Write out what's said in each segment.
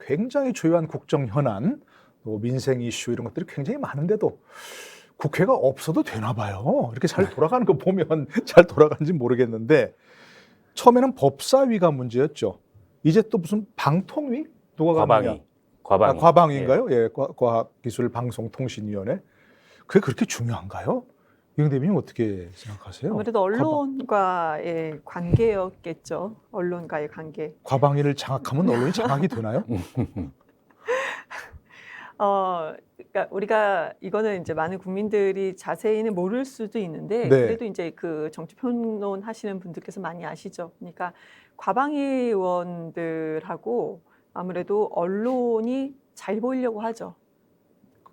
굉장히 주요한 국정 현안, 또 민생 이슈 이런 것들이 굉장히 많은데도 국회가 없어도 되나 봐요. 이렇게 잘 돌아가는 거 보면 잘 돌아가는지 모르겠는데 처음에는 법사위가 문제였죠. 이제 또 무슨 방통위? 누가 가느냐? 과방위. 과방위인가요? 예, 과학기술방송통신위원회. 그게 그렇게 중요한가요? 이영 대변인 어떻게 생각하세요? 아무래도 언론과의 관계였겠죠. 언론과의 관계. 과방위를 장악하면 언론이 장악이 되나요? 그러니까 우리가 이거는 이제 많은 국민들이 자세히는 모를 수도 있는데 네. 그래도 이제 그 정치 평론 하시는 분들께서 많이 아시죠. 그러니까 과방위 의원들하고 아무래도 언론이 잘 보이려고 하죠.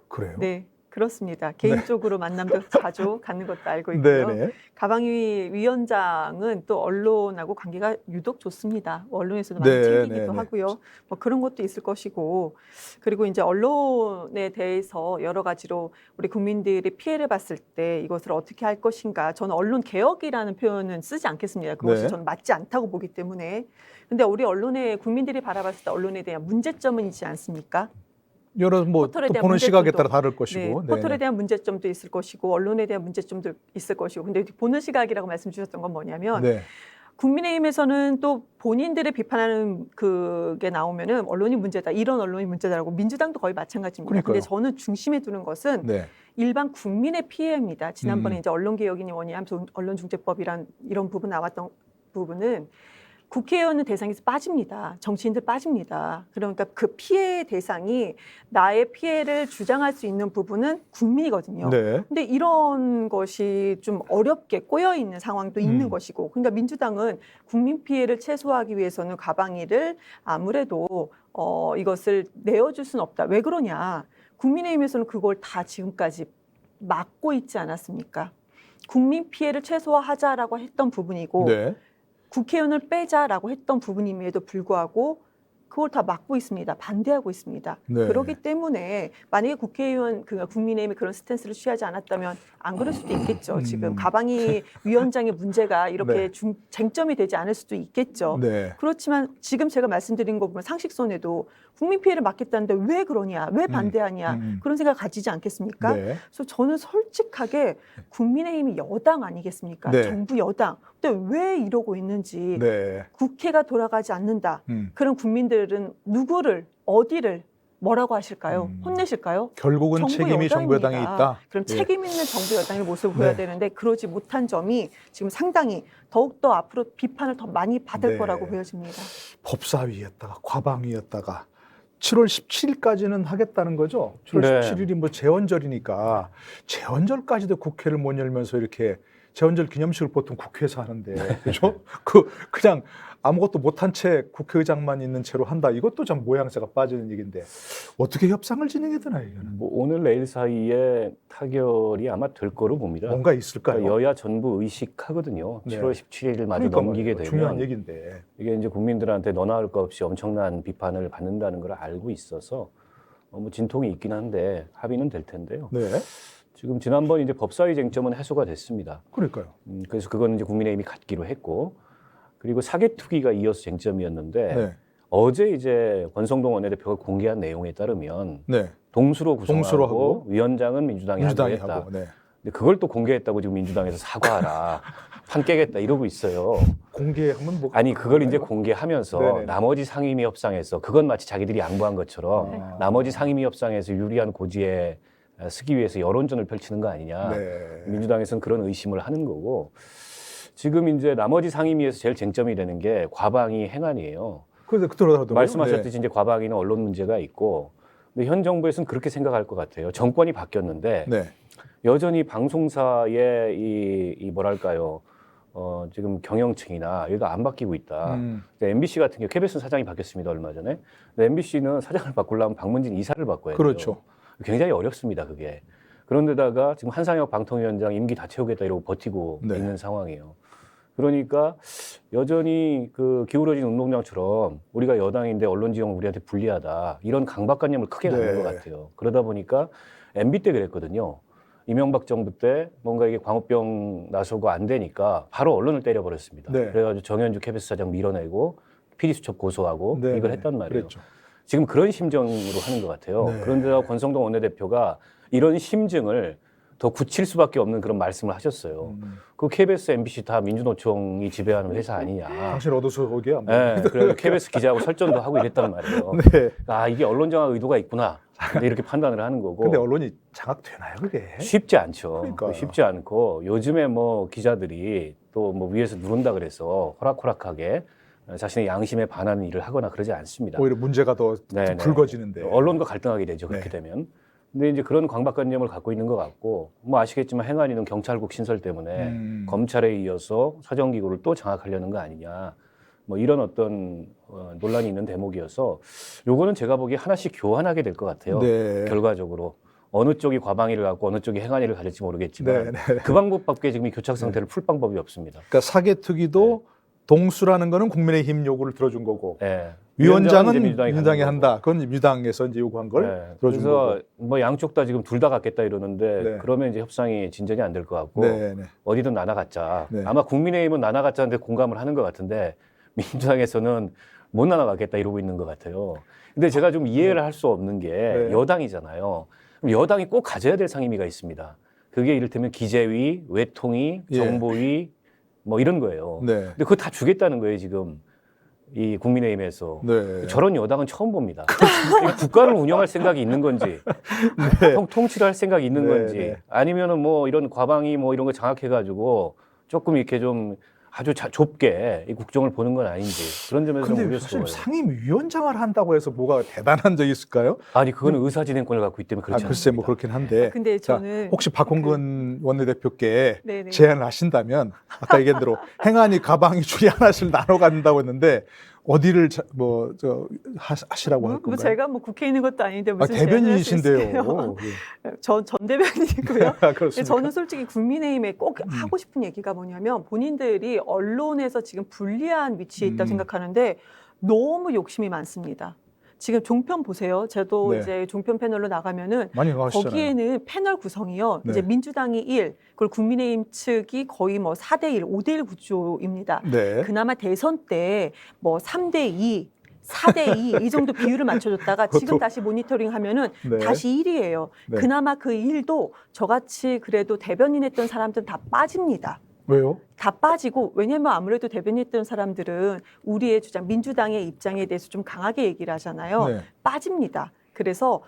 그래요? 네, 그렇습니다. 개인적으로 만남도 자주 갖는 것도 알고 있고요. 네네. 과방위 위원장은 또 언론하고 관계가 유독 좋습니다. 언론에서도 네, 많이 챙기기도 네, 네. 하고요. 뭐 그런 것도 있을 것이고, 그리고 이제 언론에 대해서 여러 가지로 우리 국민들이 피해를 봤을 때 이것을 어떻게 할 것인가. 저는 언론 개혁이라는 표현은 쓰지 않겠습니다. 그것이 네. 저는 맞지 않다고 보기 때문에. 근데 우리 언론의 국민들이 바라봤을 때 언론에 대한 문제점은 있지 않습니까? 여러 뭐 포털에 또 대한 보는 시각에 문제점도, 따라 다를 것이고. 네, 포털에 대한 문제점도 있을 것이고 언론에 대한 문제점도 있을 것이고 근데 보는 시각이라고 말씀 주셨던 건 뭐냐면 네. 국민의힘에서는 또 본인들을 비판하는 그게 나오면은 언론이 문제다 이런 언론이 문제다라고 민주당도 거의 마찬가지입니다. 그러니까요. 근데 저는 중심에 두는 것은 네. 일반 국민의 피해입니다. 지난번에 음. 이제 언론개혁이니 뭐니 하면서 언론중재법이란 이런 부분 나왔던 부분은 국회의원은 대상에서 빠집니다. 정치인들 빠집니다. 그러니까 그 피해 대상이 나의 피해를 주장할 수 있는 부분은 국민이거든요. 네. 근데 이런 것이 좀 어렵게 꼬여 있는 상황도 있는 것이고, 그러니까 민주당은 국민 피해를 최소화하기 위해서는 과방위를 아무래도 이것을 내어줄 수는 없다. 왜 그러냐? 국민의힘에서는 그걸 다 지금까지 막고 있지 않았습니까? 국민 피해를 최소화하자라고 했던 부분이고. 네. 국회의원을 빼자라고 했던 부분임에도 불구하고 그걸 다 막고 있습니다. 반대하고 있습니다. 네. 그렇기 때문에 만약에 국회의원, 국민의힘이 그런 스탠스를 취하지 않았다면 안 그럴 수도 있겠죠. 지금 과방위 위원장의 문제가 이렇게 네. 쟁점이 되지 않을 수도 있겠죠. 네. 그렇지만 지금 제가 말씀드린 거 보면 상식선에도 국민 피해를 막겠다는데 왜 그러냐, 왜 반대하냐 그런 생각 가지지 않겠습니까? 네. 그래서 저는 솔직하게 국민의힘이 여당 아니겠습니까? 네. 정부 여당. 근데 왜 이러고 있는지 네. 국회가 돌아가지 않는다. 그런 국민들은 누구를 어디를 뭐라고 하실까요? 혼내실까요? 결국은 정부 책임이 정부 여당에 여당입니다. 있다. 그럼 예. 책임 있는 정부 여당의 모습을 보여야 되는데 그러지 못한 점이 지금 상당히 더욱더 앞으로 비판을 더 많이 받을 네. 거라고 보여집니다. 법사위였다가 과방위였다가 7월 17일까지는 하겠다는 거죠. 7월 네. 17일이 뭐 재헌절이니까 재헌절까지도 국회를 못 열면서 이렇게 재헌절 기념식을 보통 국회에서 하는데 그죠? 그냥 아무것도 못한 채 국회의장만 있는 채로 한다. 이것도 참 모양새가 빠지는 얘기인데 어떻게 협상을 진행해야 되나 이거는? 뭐 오늘 내일 사이에 타결이 아마 될 거로 봅니다. 뭔가 있을까요? 그러니까 여야 전부 의식하거든요. 네. 7월 17일 마저 그러니까 넘기게 말이에요. 되면 중요한 얘기인데. 이게 이제 국민들한테 너나 할 것 없이 엄청난 비판을 받는다는 걸 알고 있어서 뭐 진통이 있긴 한데 합의는 될 텐데요. 네. 지금 지난번 이제 법사위 쟁점은 해소가 됐습니다. 그러니까요. 그래서 그건 이제 국민의힘이 갖기로 했고, 그리고 사개특위가 이어서 쟁점이었는데 네. 어제 이제 권성동 원내대표가 공개한 내용에 따르면 네. 동수로 구성하고 동수로 하고 위원장은 민주당이 하고 했다. 네. 근데 그걸 또 공개했다고 지금 민주당에서 사과하라, 판 깨겠다 이러고 있어요. 공개하면 뭐 아니 그걸 이제 공개하면서 네네. 나머지 상임위 협상에서 그건 마치 자기들이 양보한 것처럼 나머지 상임위 협상에서 유리한 고지에 쓰기 위해서 여론전을 펼치는 거 아니냐. 네. 민주당에서는 그런 의심을 하는 거고, 지금 이제 나머지 상임위에서 제일 쟁점이 되는 게 과방위 행안이에요. 그래서 들어가더라고요. 말씀하셨듯이 이제 과방위는 언론 문제가 있고, 근데 현 정부에서는 그렇게 생각할 것 같아요. 정권이 바뀌었는데 네. 여전히 방송사의 이 뭐랄까요, 지금 경영층이나 여기가 안 바뀌고 있다. MBC 같은 경우 KBS는 사장이 바뀌었습니다 얼마 전에. 근데 MBC는 사장을 바꾸려면 박문진 이사를 바꿔야 돼요. 그렇죠. 굉장히 어렵습니다 그게. 그런데다가 지금 한상혁 방통위원장 임기 다 채우겠다 이러고 버티고 네. 있는 상황이에요. 그러니까 여전히 그 기울어진 운동장처럼 우리가 여당인데 언론 지형은 우리한테 불리하다 이런 강박관념을 크게 갖는 네. 것 같아요. 그러다 보니까 MB 때 그랬거든요. 이명박 정부 때 뭔가 이게 광우병 나서고 안 되니까 바로 언론을 때려버렸습니다. 네. 그래가지고 정현주 KBS 사장 밀어내고 PD 수첩 고소하고 네. 이걸 했단 말이에요. 그랬죠. 지금 그런 심정으로 하는 것 같아요. 네. 그런데 권성동 원내대표가 이런 심증을 더 굳힐 수밖에 없는 그런 말씀을 하셨어요. 그 KBS, MBC 다 민주노총이 지배하는 회사 아니냐. 당신 얻어서 거기야. 뭐. 네, 그래서 KBS 기자하고 설전도 하고 이랬단 말이에요. 네. 아, 이게 언론 장악 의도가 있구나. 이렇게 판단을 하는 거고. 근데 언론이 장악되나요, 그게? 쉽지 않죠. 그러니까요. 쉽지 않고 요즘에 뭐 기자들이 또 뭐 위에서 누른다 그래서 호락호락하게 자신의 양심에 반하는 일을 하거나 그러지 않습니다. 오히려 문제가 더 네네. 불거지는데. 언론과 갈등하게 되죠. 그렇게 네. 되면. 근데 이제 그런 강박관념을 갖고 있는 것 같고, 뭐 아시겠지만 행안위는 경찰국 신설 때문에 검찰에 이어서 사정기구를 또 장악하려는 거 아니냐. 뭐 이런 어떤 논란이 있는 대목이어서 요거는 제가 보기에 하나씩 교환하게 될 것 같아요. 네. 결과적으로. 어느 쪽이 과방위를 갖고 어느 쪽이 행안위를 가질지 모르겠지만 네, 그 방법밖에 지금 이 교착 상태를 풀 방법이 없습니다. 그러니까 사개특위도 동수라는 거는 국민의힘 요구를 들어준 거고 네. 위원장은 이제 민주당이 가는 거고. 한다. 그건 민주당에서 이제 요구한 걸 네. 들어준 그래서 거고. 뭐 양쪽 다 지금 둘 다 갖겠다 이러는데 네. 그러면 이제 협상이 진전이 안 될 것 같고 네, 네. 어디든 나눠 갖자. 네. 아마 국민의힘은 나눠 갖자는데 공감을 하는 것 같은데 민주당에서는 못 나눠 갖겠다 이러고 있는 것 같아요. 근데 제가 좀 이해를 할 수 없는 게 네. 여당이잖아요. 그럼 여당이 꼭 가져야 될 상임위가 있습니다. 그게 이를테면 기재위, 외통위, 예. 정보위 뭐 이런 거예요. 네. 근데 그거 다 주겠다는 거예요 지금 이 국민의힘에서. 네. 저런 여당은 처음 봅니다. 이게 국가를 운영할 생각이 있는 건지, 통치를 할 생각이 있는 네, 건지, 네. 아니면은 뭐 이런 과방위 뭐 이런 거 장악해가지고 조금 이렇게 좀 아주 좁게 이 국정을 보는 건 아닌지 그런 점에서 좀 근데 사실 우려스러워요. 상임위원장을 한다고 해서 뭐가 대단한 적이 있을까요? 아니 그거는 의사진행권을 갖고 있기 때문에 그렇지 글쎄 않습니다. 뭐 그렇긴 한데. 근데 자, 저는 혹시 박홍근 원내대표께 네네. 제안을 하신다면 아까 얘기한 대로 행안위 가방위 줄이 하나씩 나눠 간다고 했는데 어디를 하시라고 할 뭐 건가요? 제가 뭐 국회에 있는 것도 아닌데 아, 무슨 제안을 할수 있을까요? 대변인이신데요. 전 대변인이고요. 아, 그렇습니까? 저는 솔직히 국민의힘에 꼭 하고 싶은 얘기가 뭐냐면 본인들이 언론에서 지금 불리한 위치에 있다고 생각하는데 너무 욕심이 많습니다. 지금 종편 보세요. 저도 네. 이제 종편 패널로 나가면은 많이 나가시잖아요. 거기에는 패널 구성이요. 네. 이제 민주당이 1, 그리고 국민의힘 측이 거의 뭐 4대1, 5대1 구조입니다. 네. 그나마 대선 때 뭐 3대2, 4대2 이 정도 비율을 맞춰줬다가 지금 그것도- 다시 모니터링 하면은 네. 다시 1위예요. 네. 그나마 그 1도 저같이 그래도 대변인 했던 사람들은 다 빠집니다. 왜요? 다 빠지고 왜냐면 아무래도 대변인했던 사람들은 우리의 주장 민주당의 입장에 대해서 좀 강하게 얘기를 하잖아요. 네. 빠집니다. 그래서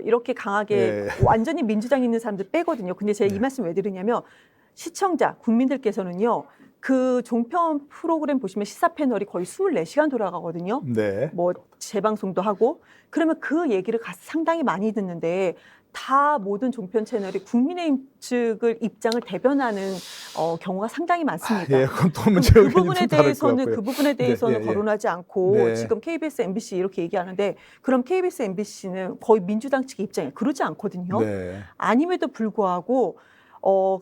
이렇게 강하게 네. 완전히 민주당에 있는 사람들 빼거든요. 근데 제가 네. 이 말씀 왜 드리냐면 시청자 국민들께서는요. 그 종편 프로그램 보시면 시사 패널이 거의 24시간 돌아가거든요. 네. 뭐 재방송도 하고 그러면 그 얘기를 상당히 많이 듣는데 다 모든 종편 채널이 국민의힘 측을 입장을 대변하는 경우가 상당히 많습니다. 예, 그건 또 그럼 문제 그 의견이 부분에 좀 다를 것 대해서는 같고요. 그 부분에 대해서는 예, 예. 거론하지 않고 네. 지금 KBS, MBC 이렇게 얘기하는데 그럼 KBS, MBC는 거의 민주당 측의 입장이 그러지 않거든요. 네. 아님에도 불구하고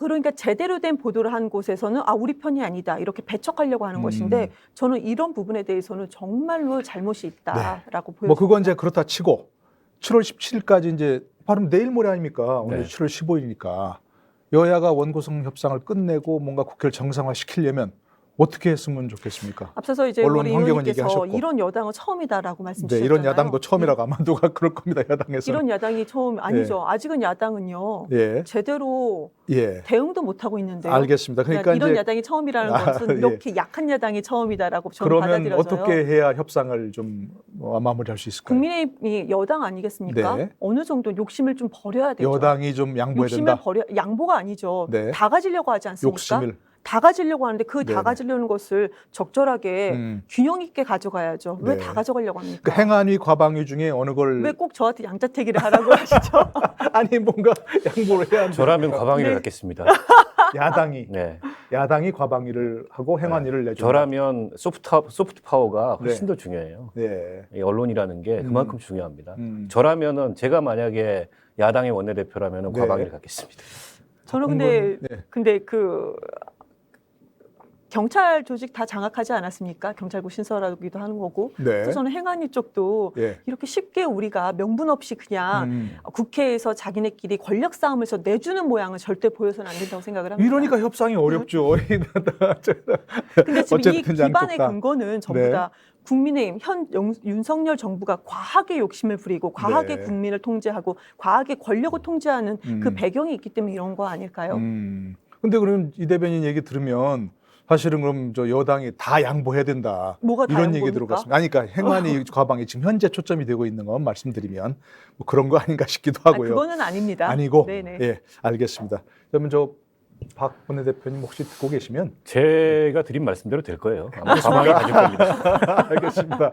그러니까 제대로 된 보도를 한 곳에서는 우리 편이 아니다 이렇게 배척하려고 하는 것인데 저는 이런 부분에 대해서는 정말로 잘못이 있다라고 보여요. 뭐 그건 이제 그렇다 치고 7월 17일까지 이제 바로 내일 모레 아닙니까? 오늘 네. 7월 15일이니까 여야가 원구성 협상을 끝내고 뭔가 국회를 정상화시키려면 어떻게 했으면 좋겠습니까? 앞서서 이제 언론 우리 환경은 의원님께서 얘기하셨고. 이런 여당은 처음이다라고 말씀 네, 주셨잖아요. 이런 야당도 처음이라고 아마 누가 그럴 겁니다. 야당에서. 이런 야당이 처음 아니죠. 아직은 야당은요. 예, 제대로 예, 대응도 못 하고 있는데요. 알겠습니다. 그러니까 이런 이제 야당이 처음이라는 것은 예. 이렇게 약한 야당이 처음이다라고 저는 그러면 받아들여져요. 어떻게 해야 협상을 좀 마무리할 수 있을까요? 국민의힘이 여당 아니겠습니까? 네. 어느 정도 욕심을 좀 버려야 되죠. 여당이 좀 양보해야 욕심을 된다. 양보가 아니죠. 네. 다 가지려고 하지 않습니까? 욕심을. 다 가지려고 하는데 그 네네. 다 가지려는 것을 적절하게 균형 있게 가져가야죠. 왜 네. 다 가져가려고 합니까? 그 행안위, 과방위 중에 어느 걸 왜 꼭 저한테 양자택일을 하라고 하시죠? 아니 뭔가 양보를 해야 한다. 저라면 과방위를 네. 갖겠습니다. 야당이 네. 야당이 과방위를 하고 행안위를 내준다. 저라면 소프트 파워가 훨씬 네. 더 중요해요. 네. 이 언론이라는 게 그만큼 중요합니다. 음. 저라면은 제가 만약에 야당의 원내대표라면은 네. 과방위를 갖겠습니다. 저는 근데 네. 근데 그 경찰 조직 다 장악하지 않았습니까? 경찰국 신설하기도 하는 거고. 네. 그래서 저는 행안위 쪽도 예. 이렇게 쉽게 우리가 명분 없이 그냥 국회에서 자기네끼리 권력 싸움에서 내주는 모양을 절대 보여서는 안 된다고 생각을 합니다. 이러니까 협상이 어렵죠. 근데 지금 이 어쨌든 기반의 양쪽 다. 근거는 전부 네. 다 국민의힘 윤석열 정부가 과하게 욕심을 부리고 과하게 네. 국민을 통제하고 과하게 권력을 통제하는 그 음. 배경이 있기 때문에 이런 거 아닐까요? 근데 그럼 이 대변인 얘기 들으면 사실은 그럼 저 여당이 다 양보해야 된다. 뭐가 다 이런 얘기 양보입니까? 들어봤습니다. 아니, 그러니까 행안위 과방이 지금 현재 초점이 되고 있는 건 말씀드리면 뭐 그런 거 아닌가 싶기도 하고요. 그거는 아닙니다. 아니고, 네네. 예, 알겠습니다. 그러면 저 박 원내대표님 혹시 듣고 계시면 제가 드린 말씀대로 될 거예요. 아마 가방이 가질 겁니다. 알겠습니다.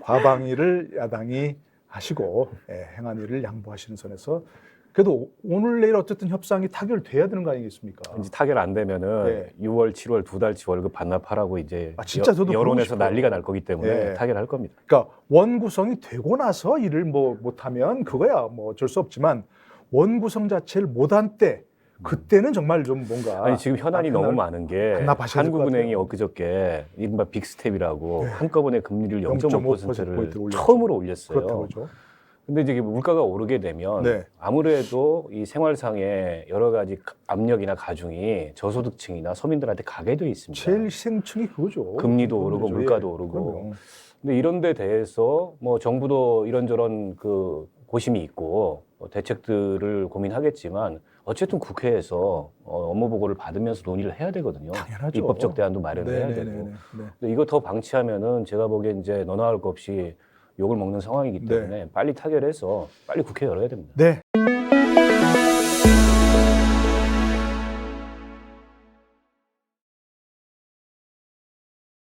과방위를 야당이 하시고 행안위를 양보하시는 선에서 그래도 오늘 내일 어쨌든 협상이 타결돼야 되는 거 아니겠습니까? 이제 타결 안 되면은 네. 6월, 7월 두 달치 월급 반납하라고 이제 진짜 저도 그러고 여론에서 싶어요. 난리가 날 거기 때문에 네. 타결할 겁니다. 그러니까 원구성이 되고 나서 일을 뭐 못하면 그거야 뭐 어쩔 수 없지만 원구성 자체를 못한 때 그때는 정말 좀 뭔가 아니 지금 현안이 너무 많은 게 반납하셔야 될것 한국은행이 같아요. 엊그저께 이른바 빅스텝이라고 네. 한꺼번에 금리를 0.5%를 0.5% 올렸죠. 처음으로 올렸어요. 그렇다고 그죠? 근데 이제 물가가 오르게 되면 네. 아무래도 이 생활상의 여러 가지 압력이나 가중이 저소득층이나 서민들한테 가게 돼 있습니다. 제일 희생층이 그거죠. 금리도 오르고 그거죠. 물가도 예, 오르고. 그럼요. 근데 이런 데 대해서 뭐 정부도 이런저런 그 고심이 있고 대책들을 고민하겠지만 어쨌든 국회에서 업무 보고를 받으면서 논의를 해야 되거든요. 당연하죠. 입법적 대안도 마련해야 네네네네. 되고. 네. 근데 이거 더 방치하면은 제가 보기엔 이제 너나 할 것 없이 욕을 먹는 상황이기 때문에 빨리 타결해서 빨리 국회 열어야 됩니다. 네.